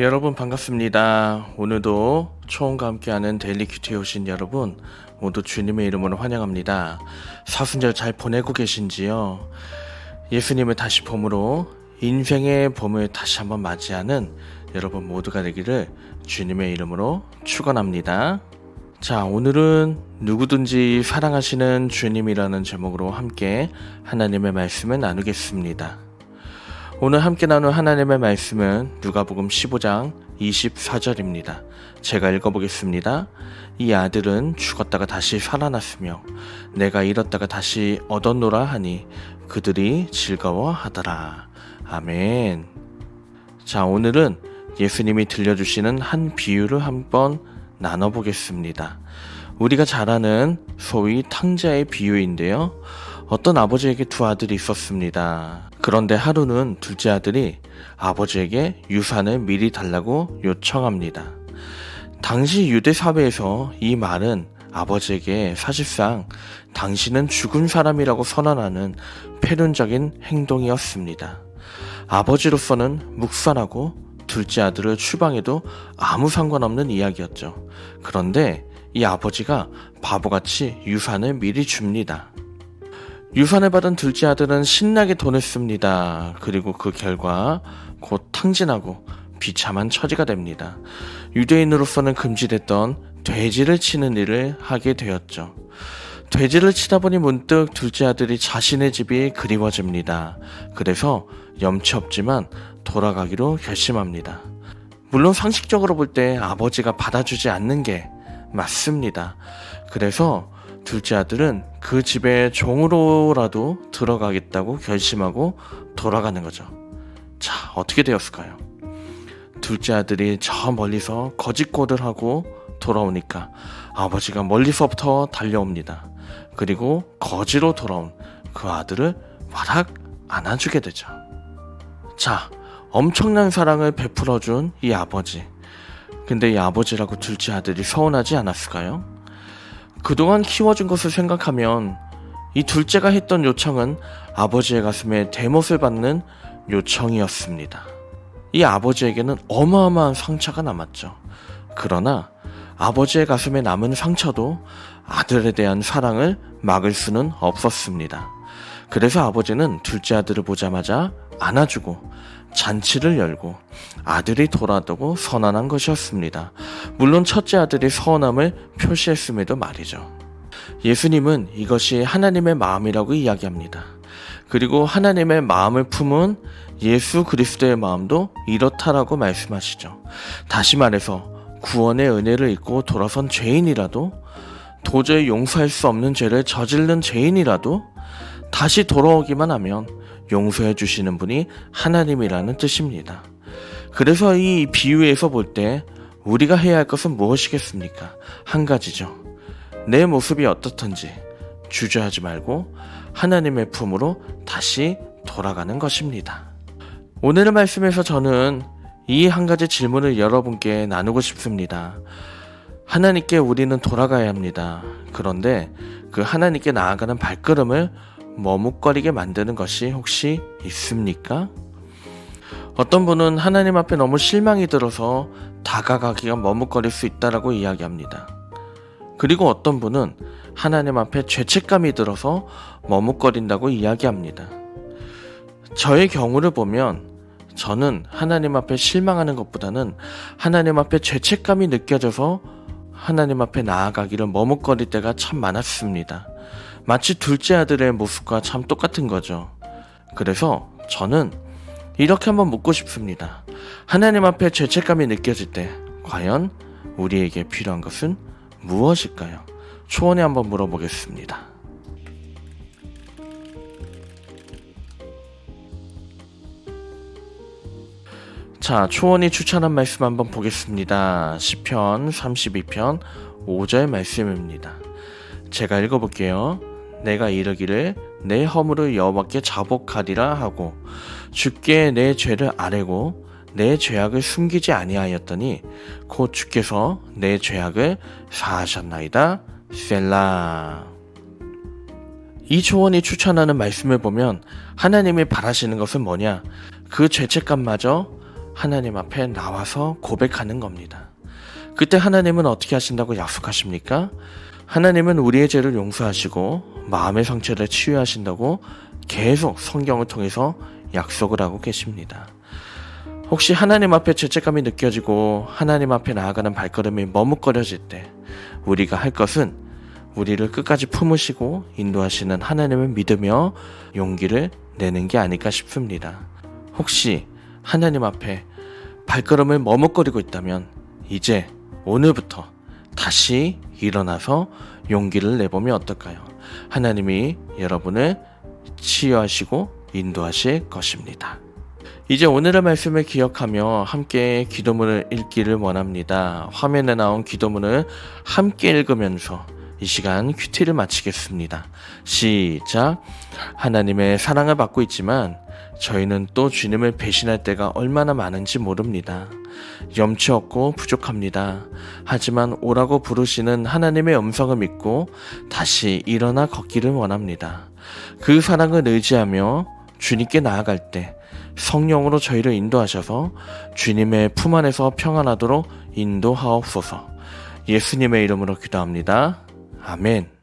여러분 반갑습니다. 오늘도 초원과 함께하는 데일리 큐티에 오신 여러분 모두 주님의 이름으로 환영합니다. 사순절 잘 보내고 계신지요? 예수님을 다시 봄으로 인생의 봄을 다시 한번 맞이하는 여러분 모두가 되기를 주님의 이름으로 축원합니다. 자, 오늘은 누구든지 사랑하시는 주님이라는 제목으로 함께 하나님의 말씀을 나누겠습니다. 오늘 함께 나눌 하나님의 말씀은 누가복음 15장 24절입니다. 제가 읽어보겠습니다. 이 아들은 죽었다가 다시 살아났으며 내가 잃었다가 다시 얻었노라 하니 그들이 즐거워하더라. 아멘. 자, 오늘은 예수님이 들려주시는 한 비유를 한번 나눠보겠습니다. 우리가 잘 아는 소위 탕자의 비유인데요. 어떤 아버지에게 두 아들이 있었습니다. 그런데 하루는 둘째 아들이 아버지에게 유산을 미리 달라고 요청합니다. 당시 유대 사회에서 이 말은 아버지에게 사실상 당신은 죽은 사람이라고 선언하는 패륜적인 행동이었습니다. 아버지로서는 묵살하고 둘째 아들을 추방해도 아무 상관없는 이야기였죠. 그런데 이 아버지가 바보같이 유산을 미리 줍니다. 유산을 받은 둘째 아들은 신나게 돈을 씁니다. 그리고 그 결과 곧 탕진하고 비참한 처지가 됩니다. 유대인으로서는 금지됐던 돼지를 치는 일을 하게 되었죠. 돼지를 치다 보니 문득 둘째 아들이 자신의 집이 그리워집니다. 그래서 염치 없지만 돌아가기로 결심합니다. 물론 상식적으로 볼 때 아버지가 받아주지 않는 게 맞습니다. 그래서 둘째 아들은 그 집에 종으로라도 들어가겠다고 결심하고 돌아가는 거죠. 자, 어떻게 되었을까요? 둘째 아들이 저 멀리서 거짓골을 하고 돌아오니까 아버지가 멀리서부터 달려옵니다. 그리고 거지로 돌아온 그 아들을 와락 안아주게 되죠. 자, 엄청난 사랑을 베풀어준 이 아버지. 근데 이 아버지라고 둘째 아들이 서운하지 않았을까요? 그동안 키워준 것을 생각하면 이 둘째가 했던 요청은 아버지의 가슴에 대못을 받는 요청이었습니다. 이 아버지에게는 어마어마한 상처가 남았죠. 그러나 아버지의 가슴에 남은 상처도 아들에 대한 사랑을 막을 수는 없었습니다. 그래서 아버지는 둘째 아들을 보자마자 안아주고 잔치를 열고 아들이 돌아오고 선언한 것이었습니다. 물론 첫째 아들이 서운함을 표시했음에도 말이죠. 예수님은 이것이 하나님의 마음이라고 이야기합니다. 그리고 하나님의 마음을 품은 예수 그리스도의 마음도 이렇다라고 말씀하시죠. 다시 말해서 구원의 은혜를 잊고 돌아선 죄인이라도, 도저히 용서할 수 없는 죄를 저지른 죄인이라도 다시 돌아오기만 하면 용서해 주시는 분이 하나님이라는 뜻입니다. 그래서 이 비유에서 볼 때 우리가 해야 할 것은 무엇이겠습니까? 한 가지죠. 내 모습이 어떻든지 주저하지 말고 하나님의 품으로 다시 돌아가는 것입니다. 오늘의 말씀에서 저는 이 한 가지 질문을 여러분께 나누고 싶습니다. 하나님께 우리는 돌아가야 합니다. 그런데 그 하나님께 나아가는 발걸음을 머뭇거리게 만드는 것이 혹시 있습니까? 어떤 분은 하나님 앞에 너무 실망이 들어서 다가가기가 머뭇거릴 수 있다라고 이야기합니다. 그리고 어떤 분은 하나님 앞에 죄책감이 들어서 머뭇거린다고 이야기합니다. 저의 경우를 보면 저는 하나님 앞에 실망하는 것보다는 하나님 앞에 죄책감이 느껴져서 하나님 앞에 나아가기를 머뭇거릴 때가 참 많았습니다. 마치 둘째 아들의 모습과 참 똑같은 거죠. 그래서 저는 이렇게 한번 묻고 싶습니다. 하나님 앞에 죄책감이 느껴질 때 과연 우리에게 필요한 것은 무엇일까요? 초원에 한번 물어보겠습니다. 자, 초원이 추천한 말씀 한번 보겠습니다. 시편 32편 5절 말씀입니다. 제가 읽어볼게요. 내가 이르기를 내 허물을 여호와께 자복하리라 하고 주께 내 죄를 아뢰고 내 죄악을 숨기지 아니하였더니 곧 주께서 내 죄악을 사하셨나이다. 셀라. 이 초원이 추천하는 말씀을 보면 하나님이 바라시는 것은 뭐냐? 그 죄책감마저 하나님 앞에 나와서 고백하는 겁니다. 그때 하나님은 어떻게 하신다고 약속하십니까? 하나님은 우리의 죄를 용서하시고 마음의 상처를 치유하신다고 계속 성경을 통해서 약속을 하고 계십니다. 혹시 하나님 앞에 죄책감이 느껴지고 하나님 앞에 나아가는 발걸음이 머뭇거려질 때 우리가 할 것은 우리를 끝까지 품으시고 인도하시는 하나님을 믿으며 용기를 내는 게 아닐까 싶습니다. 혹시 하나님 앞에 발걸음을 머뭇거리고 있다면 이제 오늘부터 다시 일어나서 용기를 내보면 어떨까요? 하나님이 여러분을 치유하시고 인도하실 것입니다. 이제 오늘의 말씀을 기억하며 함께 기도문을 읽기를 원합니다. 화면에 나온 기도문을 함께 읽으면서 이 시간 큐티를 마치겠습니다. 시작. 하나님의 사랑을 받고 있지만 저희는 또 주님을 배신할 때가 얼마나 많은지 모릅니다. 염치 없고 부족합니다. 하지만 오라고 부르시는 하나님의 음성을 믿고 다시 일어나 걷기를 원합니다. 그 사랑을 의지하며 주님께 나아갈 때 성령으로 저희를 인도하셔서 주님의 품 안에서 평안하도록 인도하옵소서. 예수님의 이름으로 기도합니다. 아멘.